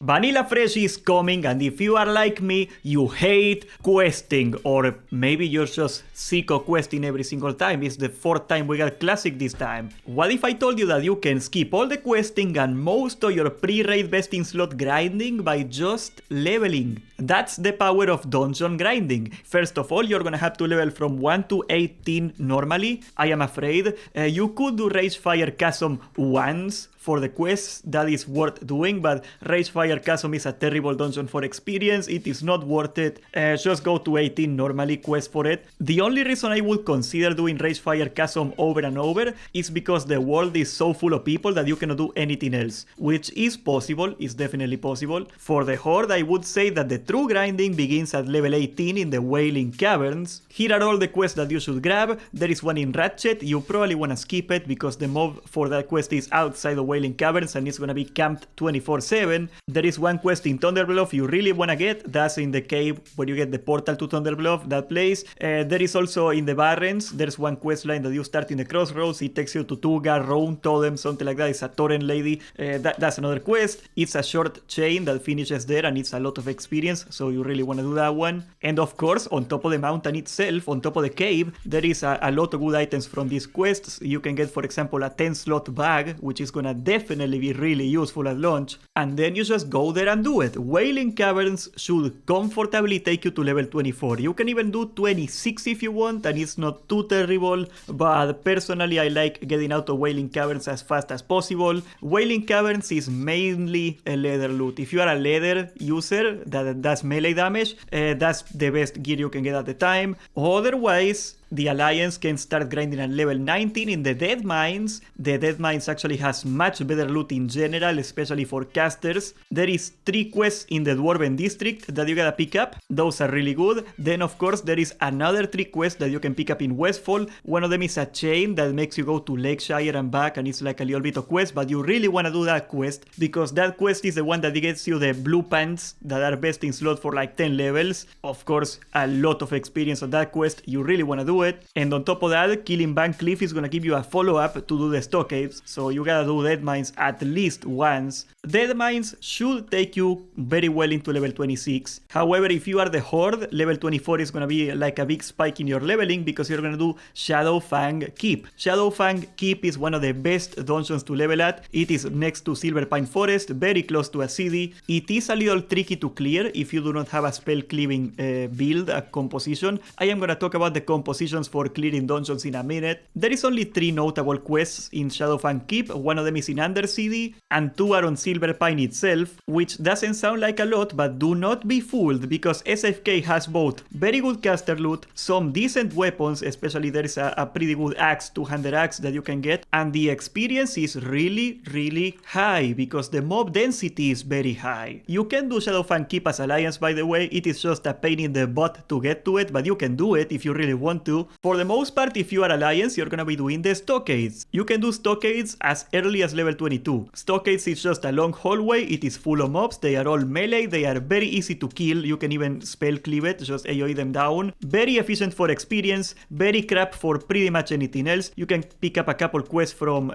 Vanilla Fresh is coming, and if you are like me, you hate questing, or maybe you're just sick of questing every single time. It's the 4th time we got Classic this time. What if I told you that you can skip all the questing and most of your pre-raid besting slot grinding by just leveling? That's the power of dungeon grinding. First of all, you're gonna have to level from 1 to 18 normally. I am afraid you could do Ragefire Chasm once for the quests. That is worth doing, but Ragefire Chasm is a terrible dungeon for experience. It is not worth it. Just go to 18 normally, quest for it. The only reason I would consider doing Ragefire Chasm over and over is because the world is so full of people that you cannot do anything else, which is possible, is definitely possible. For the Horde, I would say that the true grinding begins at level 18 in the Wailing Caverns. Here are all the quests that you should grab. There is one in Ratchet. You probably want to skip it because the mob for that quest is outside the Wailing Caverns and it's gonna be camped 24/7. There is one quest in Thunderbluff you really wanna get. That's in the cave where you get the portal to Thunderbluff, that place. There is also in the Barrens, there's one quest line that you start in the Crossroads. It takes you to Tuga, Roan Totem, something like that. It's a Torrent Lady. That's another quest. It's a short chain that finishes there and it's a lot of experience, so you really wanna do that one. And of course, on top of the mountain itself, on top of the cave, there is a lot of good items from these quests. You can get, for example, a 10 slot bag, which is gonna definitely be really useful at launch, and then you just go there and do it. Wailing Caverns should comfortably take you to level 24. You can even do 26 if you want, and it's not too terrible, but personally I like getting out of Wailing Caverns as fast as possible. Wailing Caverns is mainly a leather loot. If you are a leather user that does melee damage, that's the best gear you can get at the time. Otherwise, the Alliance can start grinding at level 19 in the Dead Mines. The Dead Mines actually has much better loot in general, especially for casters. There is 3 quests in the Dwarven District that you gotta pick up. Those are really good. Then of course there is another 3 quests that you can pick up in Westfall. One of them is a chain that makes you go to Lakeshire and back, and it's like a little bit of quest, but you really wanna do that quest because that quest is the one that gets you the blue pants that are best in slot for like 10 levels. Of course, a lot of experience on that quest. You really wanna do it. And on top of that, killing Van Cleef is gonna give you a follow-up to do the Stockades, so you gotta do Dead Mines at least once. Dead Mines should take you very well into level 26. However, if you are the Horde, level 24 is gonna be like a big spike in your leveling because you're gonna do Shadowfang Keep. Shadowfang Keep is one of the best dungeons to level at. It is next to Silver Pine Forest, very close to a city. It is a little tricky to clear if you do not have a spell cleaving build, a composition. I am gonna talk about the compositions for clearing dungeons in a minute. There is only 3 notable quests in Shadowfang Keep. One of them is in Undercity, and 2 are on Silver Pine itself, which doesn't sound like a lot, but do not be fooled because SFK has both very good caster loot, some decent weapons, especially there is a pretty good axe, 2-handed axe that you can get, and the experience is really high because the mob density is very high. You can do Shadowfang Keep as Alliance, by the way. It is just a pain in the butt to get to it, but you can do it if you really want to. For the most part, if you are Alliance, you're gonna be doing the Stockades. You can do Stockades as early as level 22. Stockades is just a long hallway, it is full of mobs, they are all melee, they are very easy to kill, you can even spell cleave it, just AoE them down. Very efficient for experience, very crap for pretty much anything else. You can pick up a couple quests from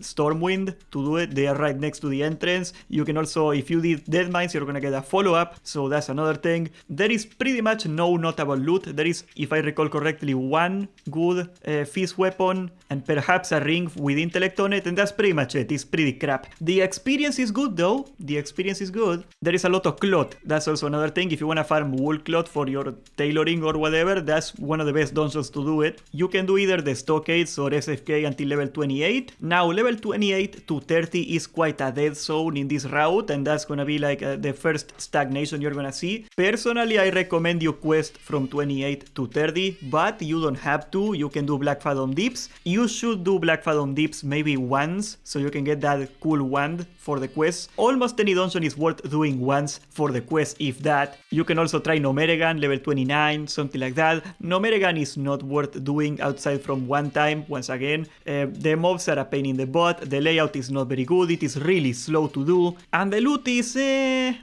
Stormwind to do it, they are right next to the entrance. You can also, if you did Dead Mines, you're gonna get a follow-up, so that's another thing. There is pretty much no notable loot. There is, if I recall correctly, one good fist weapon and perhaps a ring with intellect on it, and that's pretty much it. It's pretty crap. The experience is good though. The experience is good. There is a lot of cloth. That's also another thing. If you want to farm wool cloth for your tailoring or whatever, that's one of the best dungeons to do it. You can do either the Stockades or SFK until level 28. Now level 28 to 30 is quite a dead zone in this route, and that's gonna be like the first stagnation you're gonna see. Personally, I recommend you quest from 28 to 30, but you don't have to. You can do Black Fathom Dips. You should do Black Fathom Dips maybe once, so you can get that cool wand for the quest. Almost any dungeon is worth doing once for the quest, if that. You can also try Nomeregan, level 29, something like that. Nomeregan is not worth doing outside from one time, once again. The mobs are a pain in the butt, the layout is not very good, it is really slow to do, and the loot is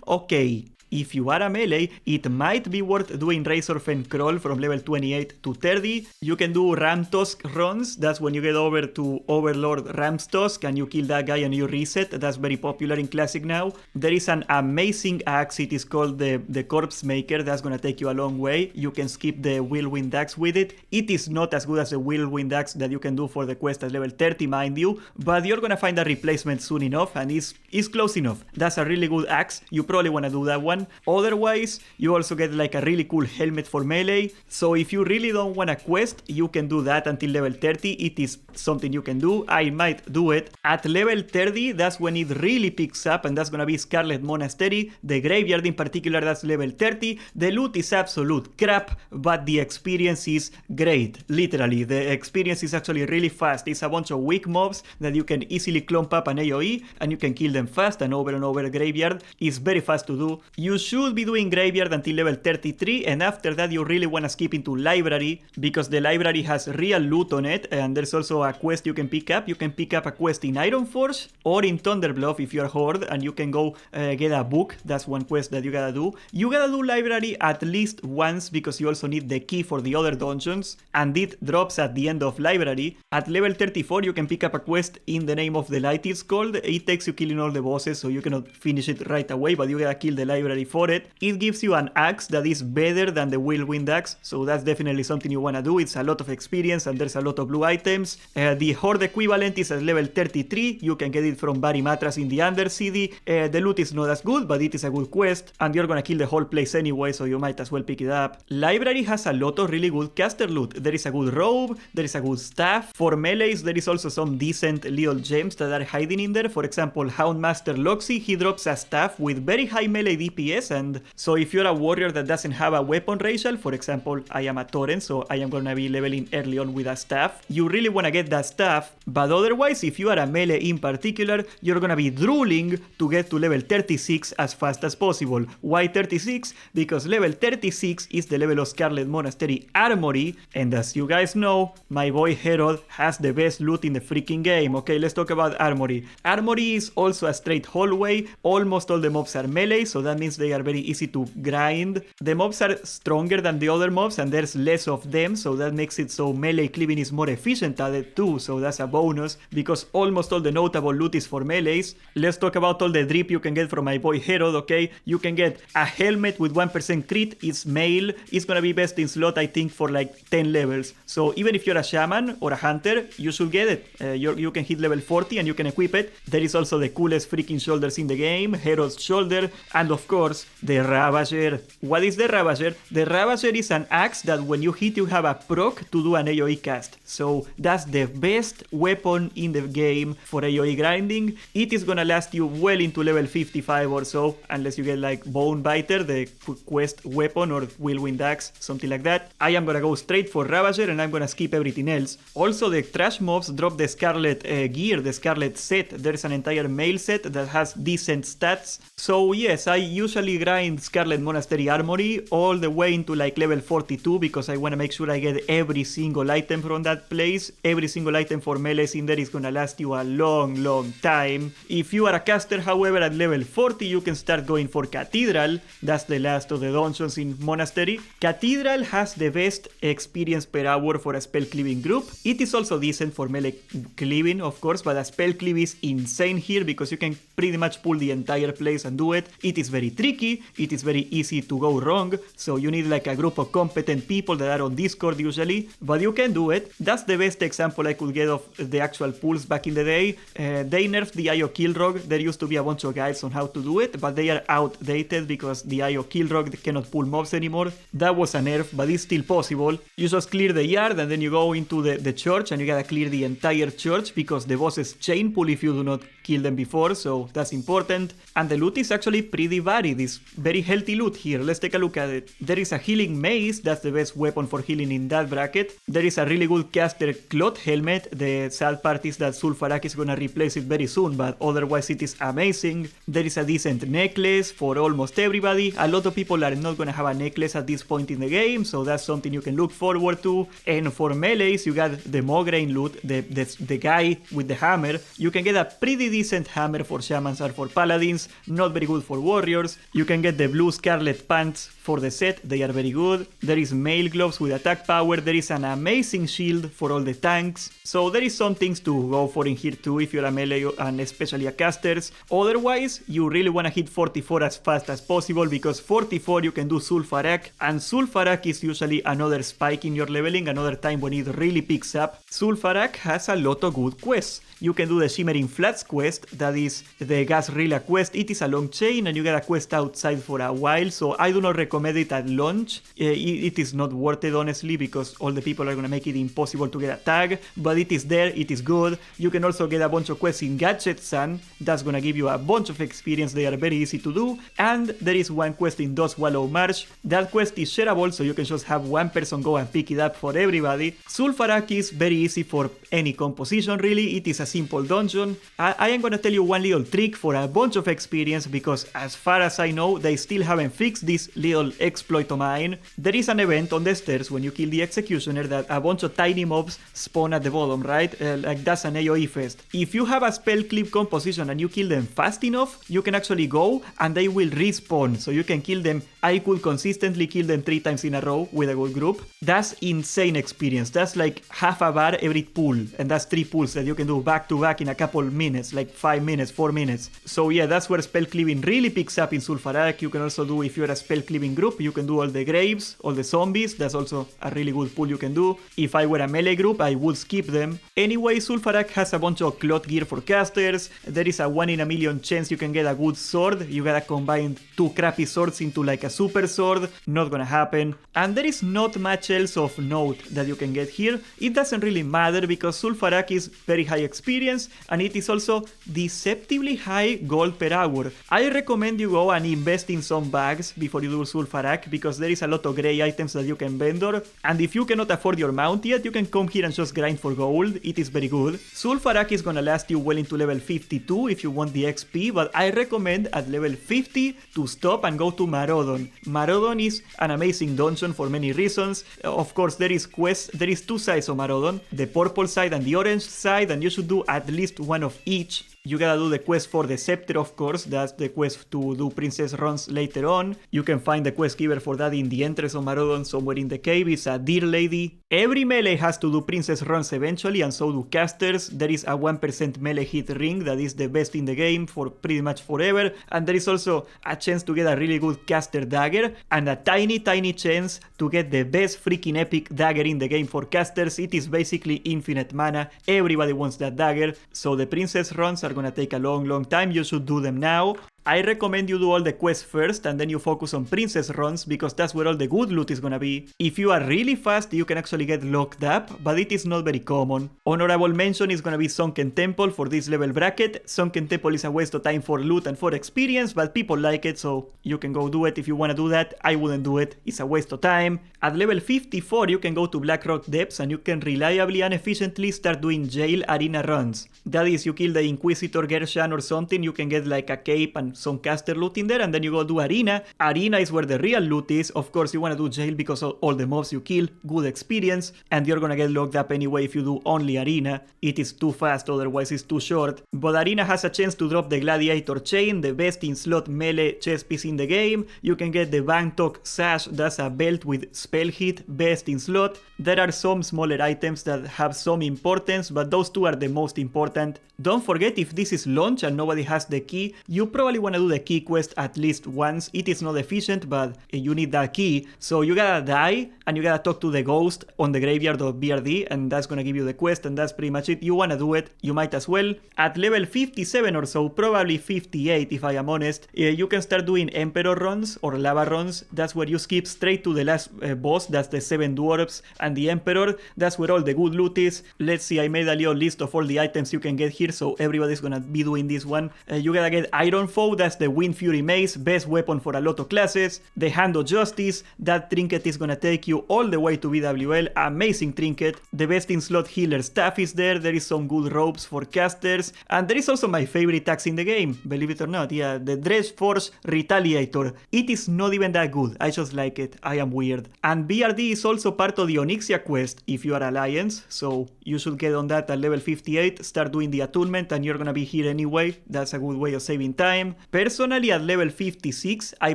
okay. if you are a melee, it might be worth doing Razorfen Crawl from level 28 to 30. You can do Ramtusk runs, that's when you get over to Overlord Ramstusk and you kill that guy and you reset. That's very popular in Classic now. There is an amazing axe, it is called the Corpse Maker, that's gonna take you a long way. You can skip the Whirlwind Axe with it. It is not as good as the Whirlwind Axe that you can do for the quest at level 30, mind you, but you're gonna find a replacement soon enough, and it's close enough. That's a really good axe, you probably wanna do that one. Otherwise, you also get like a really cool helmet for melee, so if you really don't want a quest, you can do that until level 30. It is something you can do. I might do it. At level 30, that's when it really picks up, and that's gonna be Scarlet Monastery. The graveyard in particular, that's level 30. The loot is absolute crap, but the experience is great. Literally, the experience is actually really fast. It's a bunch of weak mobs that you can easily clump up an AoE, and you can kill them fast and over graveyard. It's very fast to do. You should be doing graveyard until level 33, and after that you really want to skip into library, because the library has real loot on it, and there's also a quest you can pick up. You can pick up a quest in Ironforge or in Thunderbluff if you're Horde, and you can go get a book. That's one quest that you gotta do. You gotta do library at least once, because you also need the key for the other dungeons, and it drops at the end of library. At level 34 you can pick up a quest in the Name of the Light, it's called. It takes you killing all the bosses, so you cannot finish it right away, but you gotta kill the library for it. It gives you an axe that is better than the Whirlwind Axe, so that's definitely something you wanna do. It's a lot of experience and there's a lot of blue items. The Horde equivalent is at level 33. You can get it from Barry Matras in the Undercity. The loot is not as good, but it is a good quest, and you're gonna kill the whole place anyway, so you might as well pick it up. Library has a lot of really good caster loot. There is a good robe, there is a good staff. For melees, there is also some decent little gems that are hiding in there. For example, Houndmaster Loxy, he drops a staff with very high melee DPS, and so if you're a warrior that doesn't have a weapon racial, for example, I am a Torrent, so I am gonna be leveling early on with a staff, you really wanna get that staff. But otherwise, if you are a melee in particular, you're gonna be drooling to get to level 36 as fast as possible. Why 36? Because level 36 is the level of Scarlet Monastery Armory, and as you guys know, my boy Herod has the best loot in the freaking game. Okay, let's talk about Armory. Armory is also a straight hallway. Almost all the mobs are melee, so that means they are very easy to grind. The mobs are stronger than the other mobs, and there's less of them, so that makes it so melee cleaving is more efficient at it too, so that's a bonus, because almost all the notable loot is for melees. Let's talk about all the drip you can get from my boy Herod, okay? You can get a helmet with 1% crit, it's male, it's gonna be best in slot I think for like 10 levels, so even if you're a shaman or a hunter, you should get it. You can hit level 40 and you can equip it. There is also the coolest freaking shoulders in the game, Herod's shoulder, and of course the Ravager. What is the Ravager? The Ravager is an axe that when you hit you have a proc to do an AoE cast, so that's the best weapon in the game for AoE grinding. It is gonna last you well into level 55 or so, unless you get like Bone Biter, the quest weapon, or Whirlwind Axe, something like that. I am gonna go straight for Ravager and I'm gonna skip everything else. Also, the trash mobs drop the Scarlet gear, the Scarlet set. There's an entire male set that has decent stats. So yes, I usually grind Scarlet Monastery Armory all the way into like level 42, because I want to make sure I get every single item from that place. Every single item for melees in there is gonna last you a long time. If you are a caster, however, at level 40 you can start going for Cathedral. That's the last of the dungeons in Monastery. Cathedral has the best experience per hour for a spell cleaving group. It is also decent for melee cleaving, of course, but a spell cleave is insane here because you can pretty much pull the entire place and do it. It is very tricky, it is very easy to go wrong, so you need like a group of competent people that are on Discord usually, but you can do it. That's the best example I could get of the actual pulls back in the day. They nerfed the IO Killrog. There used to be a bunch of guides on how to do it, but they are outdated because the IO Killrog cannot pull mobs anymore. That was a nerf, but it's still possible. You just clear the yard and then you go into the church and you gotta clear the entire church because the bosses chain pull if you do not kill them before, so that's important. And the loot is actually pretty varied. It's very healthy loot here. Let's take a look at it. There is a healing mace, that's the best weapon for healing in that bracket. There is a really good caster cloth helmet. The sad part is that Sulfarak is gonna replace it very soon, but otherwise it is amazing. There is a decent necklace for almost everybody. A lot of people are not gonna have a necklace at this point in the game, so that's something you can look forward to. And for melees, you got the Mograine loot, the guy with the hammer. You can get a pretty decent hammer for shamans or for paladins, not very good for warriors. use. You can get the blue scarlet pants for the set, they are very good. There is mail gloves with attack power, there is an amazing shield for all the tanks. So there is some things to go for in here too if you're a melee and especially a casters. Otherwise, you really want to hit 44 as fast as possible because 44 you can do Sulfarak, and Sulfarak is usually another spike in your leveling, another time when it really picks up. Sulfarak has a lot of good quests. You can do the Shimmering Flats quest, that is the Gasrilla quest. It is a long chain and you get a quest outside for a while, so I do not recommend it at launch. It is not worth it honestly because all the people are gonna make it impossible to get a tag, but it is there, it is good. You can also get a bunch of quests in Gadget Sun, that's gonna give you a bunch of experience, they are very easy to do. And there is one quest in Dust Wallow Marsh. That quest is shareable, so you can just have one person go and pick it up for everybody. Sulfarak is very easy for any composition really, it is a simple dungeon. I am gonna tell you one little trick for a bunch of experience because as far as I know they still haven't fixed this little exploit of mine. There is an event on the stairs when you kill the executioner that a bunch of tiny mobs spawn at the bottom, right? Like that's an AoE fest. If you have a spell clip composition and you kill them fast enough, you can actually go and they will respawn, so you can kill them. I could consistently kill them 3 times in a row with a good group. That's insane experience. That's like half a bar every pull, and that's 3 pulls that you can do back to back in a couple minutes, like 5 minutes, 4 minutes. So yeah, that's where spell cleaving really picks up in Sulfarak. You can also do, if you're a spell cleaving group, you can do all the graves, all the zombies. That's also a really good pull you can do. If I were a melee group, I would skip them. Anyway, Sulfarak has a bunch of cloth gear for casters. There is a 1 in a million chance you can get a good sword. You gotta combine 2 crappy swords into like a super sword. Not gonna happen. And there is not much else of note that you can get here. It doesn't really matter because Sulfarak is very high experience and it is also deceptively high gold per hour. I recommend you go and invest in some bags before you do Sulfarak because there is a lot of grey items that you can vendor, and if you cannot afford your mount yet, you can come here and just grind for gold. It is very good. Sulfarak is gonna last you well into level 52 if you want the XP, but I recommend at level 50 to stop and go to Marodon. Marodon is an amazing dungeon for many reasons. Of course, there is quests. There is 2 sides of Marodon, the purple side and the orange side, and you should do at least one of each. You gotta do the quest for the scepter, of course. That's the quest to do princess runs later on. You can find the quest giver for that in the entrance of Marodon somewhere in the cave. It's a deer lady. Every melee has to do princess runs eventually, and so do casters. There is a 1% melee hit ring that is the best in the game for pretty much forever. And there is also a chance to get a really good caster dagger and a tiny chance to get the best freaking epic dagger in the game for casters. It is basically infinite mana. Everybody wants that dagger. So the princess runs are gonna take a long time. You should do them now. I recommend you do all the quests first and then you focus on princess runs because that's where all the good loot is gonna be. If you are really fast, you can actually get locked up, but it is not very common. Honorable mention is gonna be Sunken Temple for this level bracket. Sunken Temple is a waste of time for loot and for experience, but people like it, so you can go do it if you wanna do that. I wouldn't do it, it's a waste of time. At level 54, you can go to Blackrock Depths and you can reliably and efficiently start doing jail arena runs. That is, you kill the Inquisitor Gershan or something, you can get like a cape and some caster loot in there, and then you go do arena. Arena is where the real loot is. Of course, you want to do jail because of all the mobs you kill, good experience, and you're gonna get locked up anyway if you do only arena. It is too fast, otherwise it's too short. But arena has a chance to drop the gladiator chain, the best in slot melee chess piece in the game. You can get the Bangkok sash, that's a belt with spell hit, best in slot. There are some smaller items that have some importance, but those 2 are the most important. Don't forget, if this is launch and nobody has the key, you probably want to do the key quest at least once. It is not efficient, but you need that key. So you gotta die and you gotta talk to the ghost on the graveyard of BRD, and that's gonna give you the quest, and that's pretty much it. You wanna do it, you might as well. At level 57 or so, probably 58 if I am honest, you can start doing Emperor runs or Lava runs. That's where you skip straight to the last boss, that's the 7 dwarves and the Emperor. That's where all the good loot is. Let's see, I made a little list of all the items you can get here, so everybody's gonna be doing this one. You gotta get Iron Foe, that's the Wind Fury Mace, best weapon for a lot of classes. The Hand of Justice, that trinket is gonna take you all the way to BWL, amazing trinket. The best in slot healer staff is there, there is some good ropes for casters, and there is also my favorite axe in the game, believe it or not, yeah, the Dredge Force Retaliator. It is not even that good, I just like it, I am weird. And BRD is also part of the Onyxia quest if you are Alliance, so you should get on that at level 58, start doing the attunement, and you're gonna be here anyway. That's a good way of saving time. Personally, at level 56, I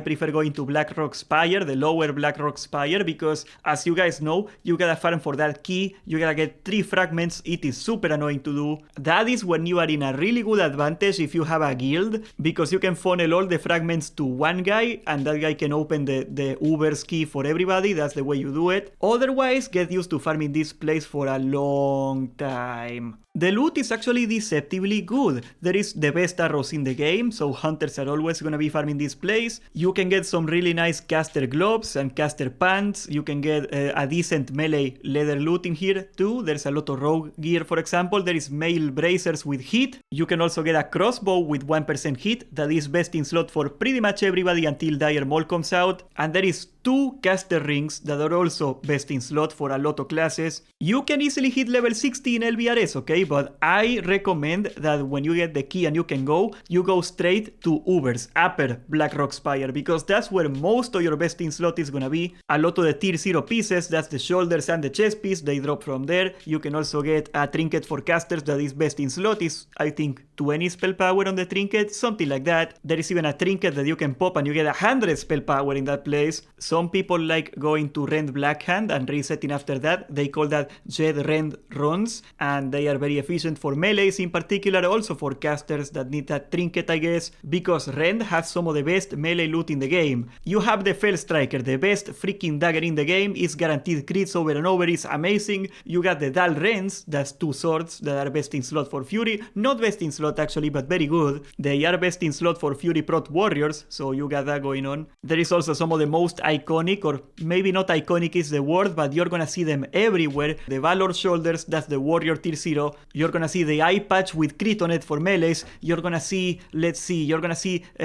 prefer going to Blackrock Spire, the lower Blackrock Spire, because as you guys know, you gotta farm for that key, you gotta get 3 fragments, it is super annoying to do. That is when you are in a really good advantage if you have a guild, because you can funnel all the fragments to one guy, and that guy can open the Uber's key for everybody. That's the way you do it. Otherwise, get used to farming this place for a long time. The loot is actually deceptively good. There is the best arrows in the game, so hunters are always gonna be farming this place. You can get some really nice caster gloves and caster pants. You can get a decent melee leather loot in here too. There's a lot of rogue gear, for example. There is mail bracers with hit. You can also get a crossbow with 1% hit that is best in slot for pretty much everybody until Dire Maul comes out. And there is 2 caster rings that are also best in slot for a lot of classes. You can easily hit level 60 in LBRS, okay? But I recommend that when you get the key and you go straight to Uber's upper Blackrock Spire, because that's where most of your best in slot is gonna be. A lot of the tier 0 pieces, that's the shoulders and the chest piece, they drop from there. You can also get a trinket for casters that is best in slot, is I think 20 spell power on the trinket, something like that. There is even a trinket that you can pop and you get 100 spell power in that place. Some people like going to Rend Blackhand and resetting after that. They call that Jed Rend runs, and they are very efficient for melees in particular, also for casters that need that trinket, I guess, because Rend has some of the best melee loot in the game. You have the Fell Striker, the best freaking dagger in the game, is guaranteed crits over and over, is amazing. You got the Dal Rends, that's 2 swords that are best in slot for Fury, not best in slot actually, but very good. They are best in slot for Fury Prot Warriors, so you got that going on. There is also some of the most iconic, or maybe not iconic is the word, but you're gonna see them everywhere. The Valor Shoulders, that's the Warrior tier 0. You're gonna see the eye patch with crit on it for melees. You're gonna see,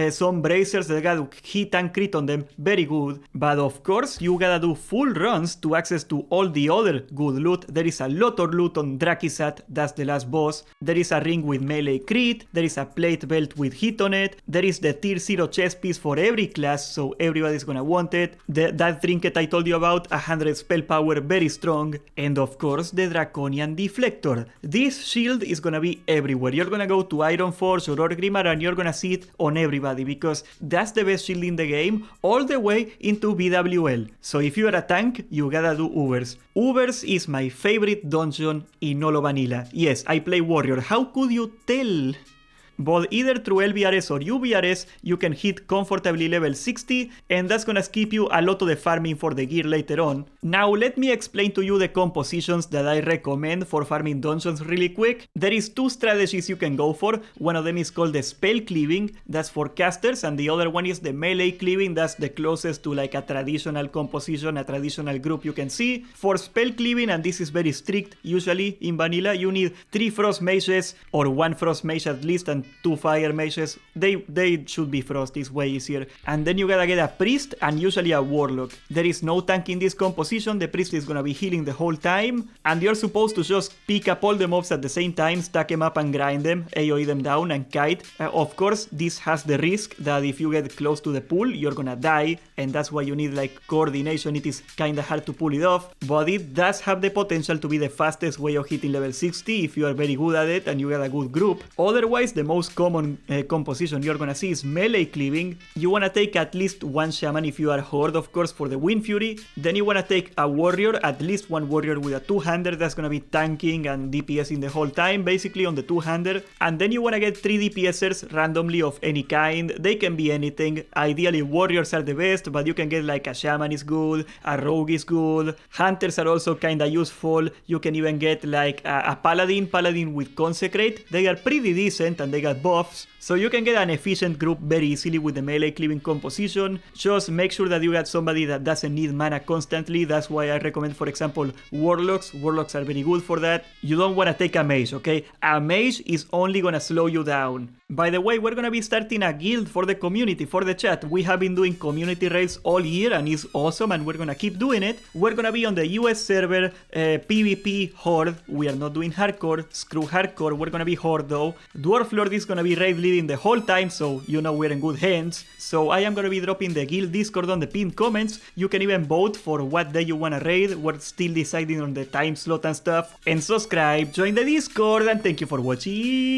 some bracers that got hit and crit on them, very good. But of course, you gotta do full runs to access to all the other good loot. There is a lot of loot on Drakisat, that's the last boss. There is a ring with melee crit. There is a plate belt with hit on it. There is the tier 0 chest piece for every class, so everybody's gonna want it. That trinket I told you about, 100 spell power, very strong. And of course, the Draconian Deflector. This shield is gonna be everywhere. You're gonna go to Ironforge or Orgrimmar and you're gonna see it on everybody, because that's the best shield in the game, all the way into BWL. So if you are a tank, you gotta do Ubers. Ubers is my favorite dungeon in all of vanilla. Yes, I play Warrior. How could you tell? But either through LBRS or UBRS, you can hit comfortably level 60, and that's gonna skip you a lot of the farming for the gear later on. Now let me explain to you the compositions that I recommend for farming dungeons really quick. There is 2 strategies you can go for. One of them is called the Spell Cleaving, that's for casters, and the other one is the Melee Cleaving, that's the closest to like a traditional composition, a traditional group you can see. For Spell Cleaving, and this is very strict usually in vanilla, you need 3 Frost Mages, or 1 Frost Mage at least, and 2 Fire Mages. They should be Frost, it's way easier. And then you gotta get a Priest and usually a Warlock. There is no tank in this composition, the Priest is gonna be healing the whole time, and you're supposed to just pick up all the mobs at the same time, stack them up and grind them, AoE them down and kite. Of course, this has the risk that if you get close to the pool, you're gonna die, and that's why you need like coordination. It is kinda hard to pull it off, but it does have the potential to be the fastest way of hitting level 60 if you are very good at it and you got a good group. Otherwise, the most common composition you're gonna see is Melee Cleaving. You wanna take at least 1 Shaman if you are Horde, of course, for the Wind Fury. Then you wanna take a Warrior, at least 1 Warrior with a 2-hander, that's gonna be tanking and DPSing the whole time, basically on the 2-hander. And then you wanna get 3 DPSers randomly of any kind. They can be anything. Ideally, Warriors are the best, but you can get like a Shaman is good, a Rogue is good, Hunters are also kinda useful. You can even get like a Paladin with Consecrate. They are pretty decent and they got buffs, so you can get an efficient group very easily with the Melee Cleaving composition. Just make sure that you got somebody that doesn't need mana constantly. That's why I recommend, for example, Warlocks. Warlocks are very good for that. You don't want to take a Mage, okay? A Mage is only gonna slow you down. By the way, we're gonna be starting a guild for the community, for the chat. We have been doing community raids all year and it's awesome, and we're gonna keep doing it. We're gonna be on the US server, PvP Horde. We are not doing hardcore, screw hardcore, we're gonna be Horde though. Dwarf Lord is gonna be raid leading the whole time, so you know we're in good hands. So I am gonna be dropping the guild Discord on the pinned comments. You can even vote for what day you wanna raid. We're still deciding on the time slot and stuff. And subscribe, join the Discord, and thank you for watching.